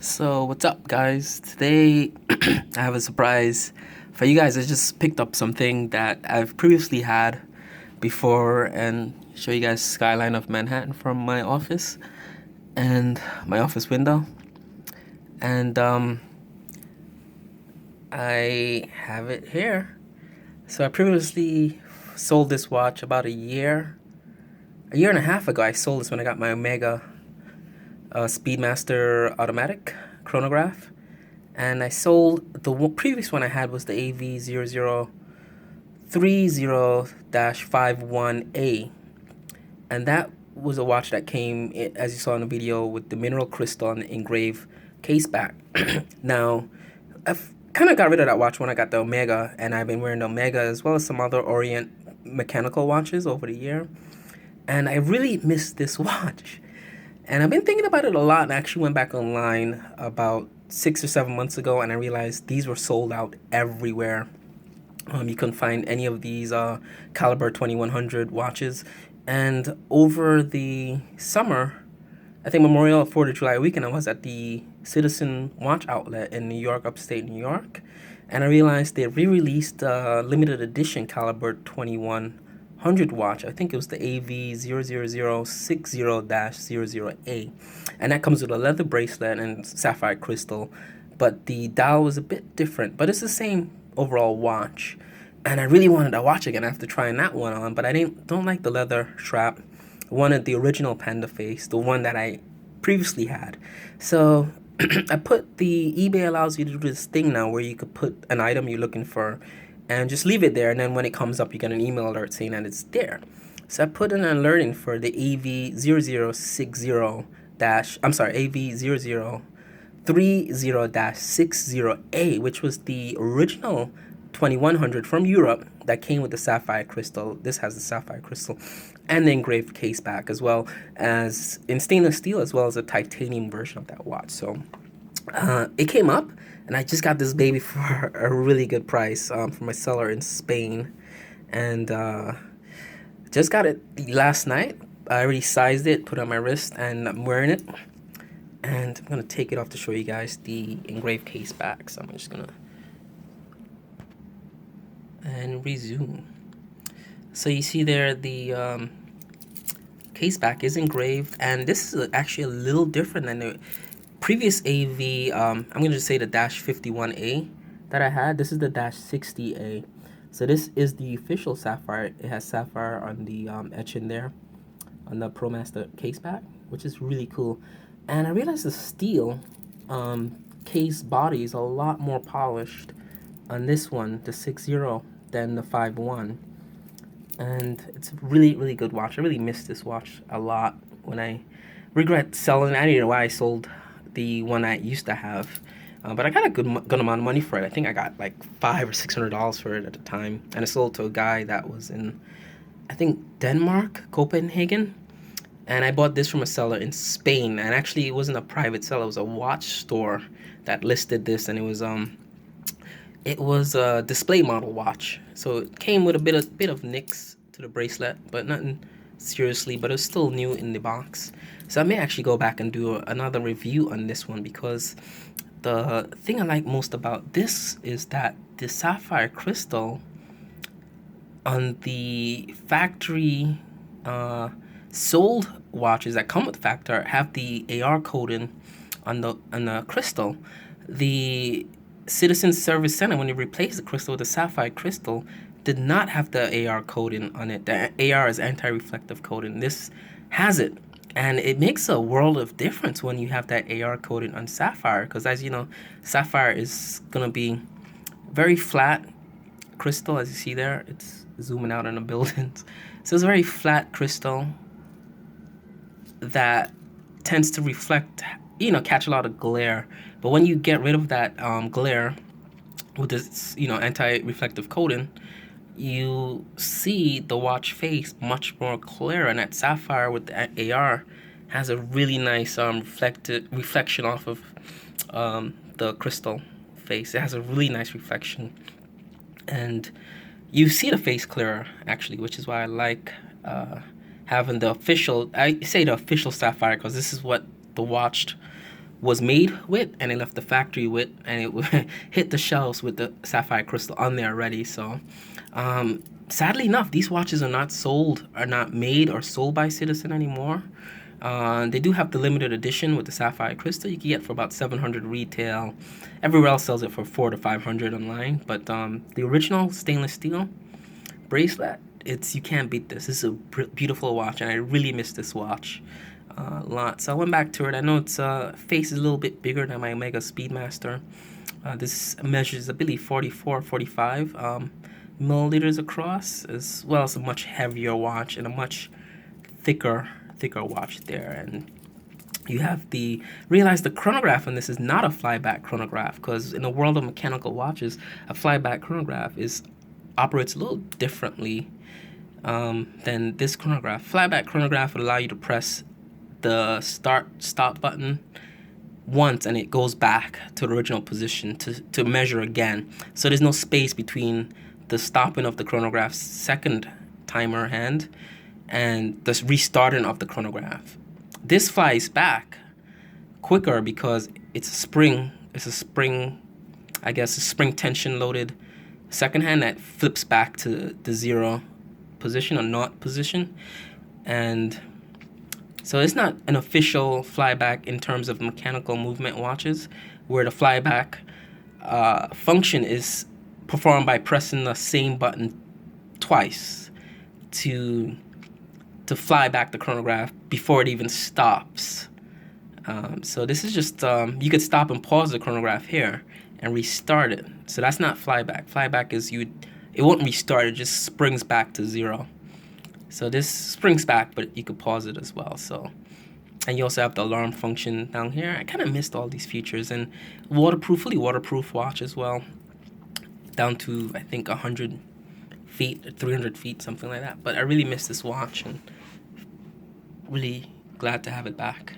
So what's up, guys? Today I have a surprise for you guys. I just picked up something that I've previously had before and show you guys skyline of Manhattan from my office and my office window. And I have it here. So I previously sold this watch about a year and a half ago. I sold this when I got my Omega Speedmaster automatic chronograph, and I sold the previous one I had was the AV0030-61A, and that was a watch that came, as you saw in the video, with the mineral crystal and the engraved caseback. Now, I've kind of got rid of that watch when I got the Omega, and I've been wearing the Omega as well as some other Orient mechanical watches over the year, and I really miss this watch. And I've been thinking about it a lot, and I actually went back online about 6 or 7 months ago, and I realized these were sold out everywhere. You couldn't find any of these Calibre 2100 watches. And over the summer, I think Memorial 4th of July weekend, I was at the Citizen Watch Outlet in New York, upstate New York, and I realized they re-released a limited edition Calibre 2100 watch. I think it was the AV0030-60A, and that comes with a leather bracelet and sapphire crystal, but the dial was a bit different, but it's the same overall watch. And I really wanted to watch again after trying that one on, but I don't like the leather strap. I wanted the original panda face, the one that I previously had. So I put the eBay allows you to do this thing now where you could put an item you're looking for and just leave it there, and then when it comes up you get an email alert saying that it's there. So I put an alert in for the AV0030-60A, which was the original 2100 from Europe that came with the sapphire crystal. This has the sapphire crystal and the engraved case back, as well as in stainless steel, as well as a titanium version of that watch. So it came up, and I just got this baby for a really good price from a seller in Spain, and just got it last night. I already sized it, put it on my wrist, and I'm wearing it. And I'm gonna take it off to show you guys the engraved case back. So I'm just gonna and resume. So you see there the case back is engraved, and this is actually a little different than the previous AV. I'm gonna just say the -51A that I had. This is the -60A. So this is the official sapphire. It has sapphire on the etching there on the Promaster case back, which is really cool. And I realized the steel case body is a lot more polished on this one, the 60, than the 51. And it's a really, really good watch. I really miss this watch a lot. When I regret selling it, I don't know why I sold the one I used to have. But I got a good amount of money for it. I think I got like $500 or $600 for it at the time. And I sold to a guy that was in, I think, Denmark, Copenhagen. And I bought this from a seller in Spain. And actually, it wasn't a private seller. It was a watch store that listed this. And it was a display model watch. So it came with a bit of nicks to the bracelet, but nothing seriously. But it was still new in the box. So I may actually go back and do another review on this one, because the thing I like most about this is that the sapphire crystal on the factory sold watches that come with factor have the AR coating on the crystal. The Citizen Service Center, when they replaced the crystal with the sapphire crystal, did not have the AR coating on it. The AR is anti-reflective coating. This has it. And it makes a world of difference when you have that AR coating on sapphire, because as you know, sapphire is going to be very flat crystal, as you see there. It's zooming out on the buildings. So it's a very flat crystal that tends to reflect, catch a lot of glare. But when you get rid of that glare with this, anti-reflective coating, you see the watch face much more clear, and that sapphire with the AR has a really nice reflection off of the crystal face. It has a really nice reflection, and you see the face clearer, actually, which is why I like having the official, I say the official sapphire, because this is what the watch was made with, and it left the factory with, and it hit the shelves with the sapphire crystal on there already. So sadly enough, these watches are not made or sold by Citizen anymore. They do have the limited edition with the sapphire crystal. You can get for about 700 retail. Everywhere else sells it for 400 to 500 online. But the original stainless steel bracelet, you can't beat this. This is a beautiful watch, and I really miss this watch a lot. So I went back to it. I know its face is a little bit bigger than my Omega Speedmaster. This measures, I believe, 44, 45 milliliters across, as well as a much heavier watch and a much thicker watch there. And you have realize the chronograph on this is not a flyback chronograph, because in the world of mechanical watches, a flyback chronograph operates a little differently than this chronograph. Flyback chronograph would allow you to press the stop button once and it goes back to the original position to measure again. So there's no space between the stopping of the chronograph's second timer hand and the restarting of the chronograph. This flies back quicker because it's a spring, I guess a spring tension loaded second hand that flips back to the 0 position or naught position. And so it's not an official flyback in terms of mechanical movement watches, where the flyback function is performed by pressing the same button twice to fly back the chronograph before it even stops. So this is just, you could stop and pause the chronograph here and restart it. So that's not flyback. Flyback is it won't restart, it just springs back to 0. So this springs back, but you could pause it as well. So, and you also have the alarm function down here. I kind of missed all these features, and fully waterproof watch as well, down to I think 100 feet, 300 feet, something like that. But I really miss this watch, and really glad to have it back.